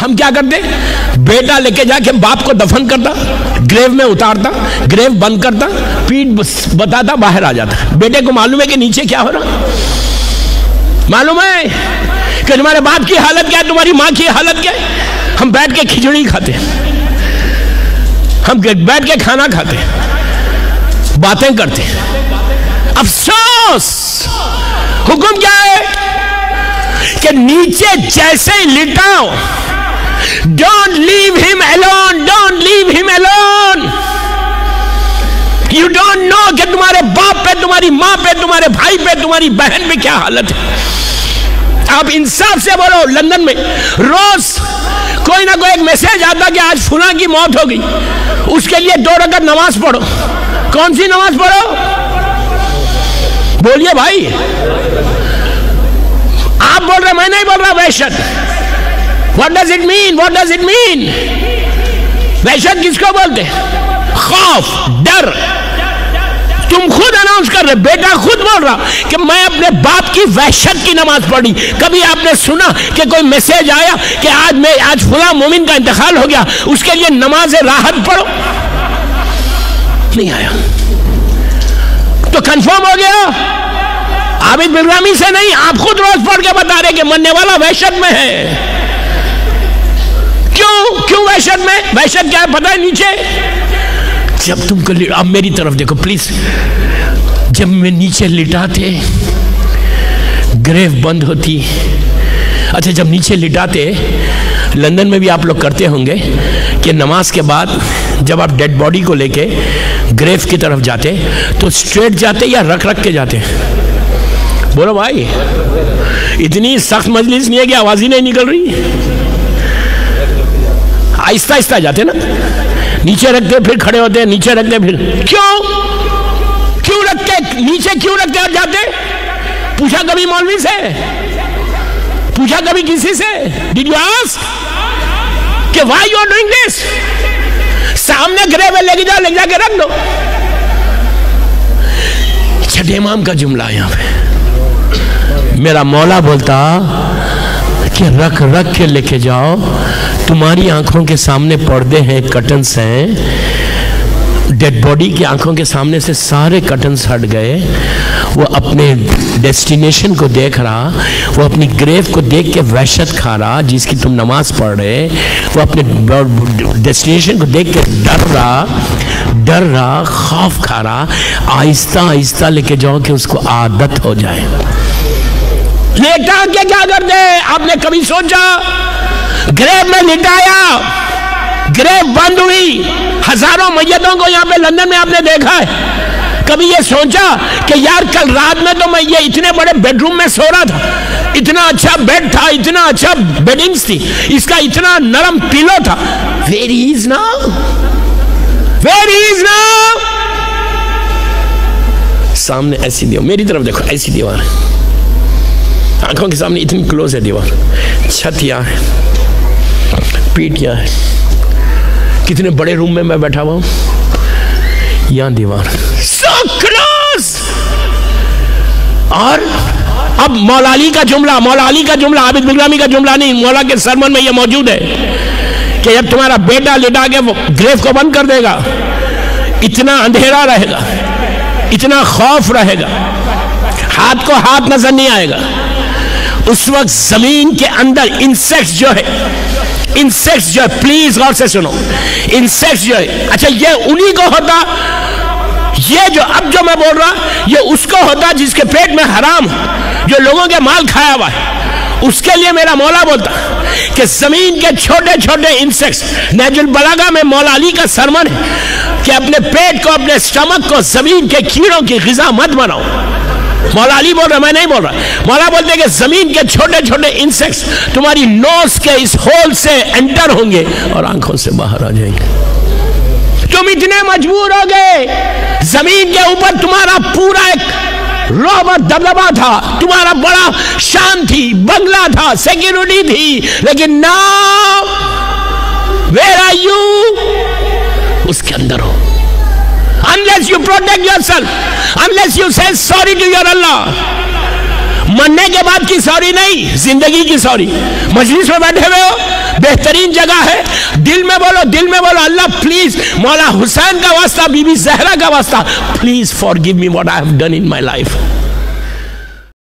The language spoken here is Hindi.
हम क्या करते, बेटा लेके जाके बाप को दफन करता, ग्रेव में उतारता, ग्रेव बंद करता, पीठ बताता, बाहर आ जाता। बेटे को मालूम है कि नीचे क्या हो रहा, मालूम है कि तुम्हारे बाप की हालत क्या है, तुम्हारी मां की हालत क्या है। हम बैठ के खिचड़ी खाते, हम बैठ के खाना खाते, बातें करते। अफसोस, हुक्म क्या है कि नीचे जैसे ही लिटाओ, don't leave him alone, don't leave him alone. You don't know कि तुम्हारे बाप पे, तुम्हारी मां पे, तुम्हारे भाई पे, तुम्हारी बहन पे क्या हालत है। आप इंसाफ से बोलो, लंदन में रोज कोई ना कोई एक मैसेज आता कि आज फुला की मौत हो गई, उसके लिए 2 रकात नमाज पढ़ो। कौन सी नमाज पढ़ो, बोलिए भाई। आप बोल रहे, मैं नहीं बोल रहा। वहशत, what does it mean, what does it mean? वहशत किसको बोलते? खौफ, डर। तुम खुद अनाउंस कर रहे, बेटा खुद बोल रहा कि मैं अपने बाप की वहशत की नमाज पढ़ी। कभी आपने सुना कि कोई मैसेज आया कि आज फुला मोमिन का इंतकाल हो गया, उसके लिए नमाज राहत पढ़ो? नहीं आया। तो कंफर्म हो गया, आबिद बिलरामी से नहीं, आप खुद रोज पढ़ के बता रहे कि मरने वाला वहशत में है। क्यों वहशत में? वहशत क्या है पता है? नीचे जब तुमको, अब मेरी तरफ देखो प्लीज, जब मैं नीचे लिटाते, ग्रेव बंद होती। अच्छा, जब नीचे लिटाते, लंदन में भी आप लोग करते होंगे कि नमाज के बाद जब आप डेड बॉडी को लेके ग्रेव की तरफ जाते तो स्ट्रेट जाते या रख रख के जाते? बोलो भाई, इतनी सख्त मजलिस नहीं है कि आवाज ही नहीं निकल रही। आहिस्ता आहिस्ता जाते ना, नीचे रखते फिर खड़े होते, नीचे रखते फिर। क्यों रखते, नीचे क्यों रखते और जाते? पूछा कभी मौलवी से? पूछा कभी किसी से? डिड यू आस्क कि why you are doing this? सामने ग्रेव लेके जाओ, ले जाके रख दो। छठे इमाम का जुमला यहां पे, मेरा मौला बोलता कि रख रख के लेके जाओ, तुम्हारी आंखों के सामने पर्दे हैं, कर्टन्स हैं, डेड बॉडी की आंखों के सामने से सारे कर्टन्स हट गए। वो अपने डेस्टिनेशन को देख रहा, वो अपनी ग्रेव को देख के वहशत खा रहा जिसकी तुम नमाज पढ़ रहे, वो अपने डेस्टिनेशन को देख के डर रहा, खौफ खा रहा। आहिस्ता आहिस्ता लेके जाओ कि उसको आदत हो जाए। लेटा के क्या करते? आपने कभी सोचा? ग्रेव में लिटाया, ग्रेव बंद हुई, हजारों मैयतों को यहां पे लंदन में आपने देखा है। कभी ये सोचा कि यार कल रात में तो मैं ये इतने बड़े बेडरूम में सो रहा था, इतना अच्छा बेड था, इतना अच्छा बेडिंग्स थी, इसका इतना नरम पिलो था। Where he is now, where he is now? सामने ऐसी दीवार, मेरी तरफ देखो, ऐसी दीवार, आंखों के सामने इतनी क्लोज है दीवार, छत यहाँ है, पीठ यहाँ है, कितने बड़े रूम में मैं बैठा हुआ हूं, यहाँ दीवार, so close। और अब मौला अली का जुमला, आबिद बिलरामी का जुमला नहीं, मौला के सरमन में यह मौजूद है कि जब तुम्हारा बेटा लिटा के वो ग्रेव को बंद कर देगा, इतना अंधेरा रहेगा, इतना खौफ रहेगा, हाथ को हाथ नजर नहीं आएगा। उस वक्त जमीन के अंदर इंसेक्ट्स जो है, प्लीज गौर से सुनो, इंसेक्ट्स जो है, अच्छा ये उन्हीं को होता, ये जो अब जो मैं बोल रहा, ये उसको होता जिसके पेट में हराम, जो लोगों के माल खाया हुआ है। उसके लिए मेरा मौला बोलता कि जमीन के छोटे छोटे इंसेक्ट्स, नहजुल बलागा में मौला अली का सरमन है कि अपने पेट को, अपने स्टमक को जमीन के कीड़ों की ग़िज़ा मत बनाओ। मौला अली बोल रहा, मैं नहीं बोल रहा। मौला बोलते कि जमीन के छोटे छोटे इंसेक्ट्स तुम्हारी नोज के इस होल से एंटर होंगे और आंखों से बाहर आ जाएंगे। तुम इतने मजबूर हो गए, जमीन के ऊपर तुम्हारा पूरा एक रौब और दबदबा था, तुम्हारा बड़ा शान थी, बंगला था, सिक्योरिटी थी, लेकिन नाउ वेयर आर यू? उसके अंदर हो। Unless you protect yourself, unless you say sorry to your Allah, मरने के बाद की सॉरी नहीं, जिंदगी की सॉरी। मजलिस में बैठे हुए हो, बेहतरीन तीन जगह है। दिल में बोलो, दिल में बोलो, अल्लाह प्लीज, मौला हुसैन का वास्ता, बीबी जहरा का वास्ता, please forgive me what I have done in my life.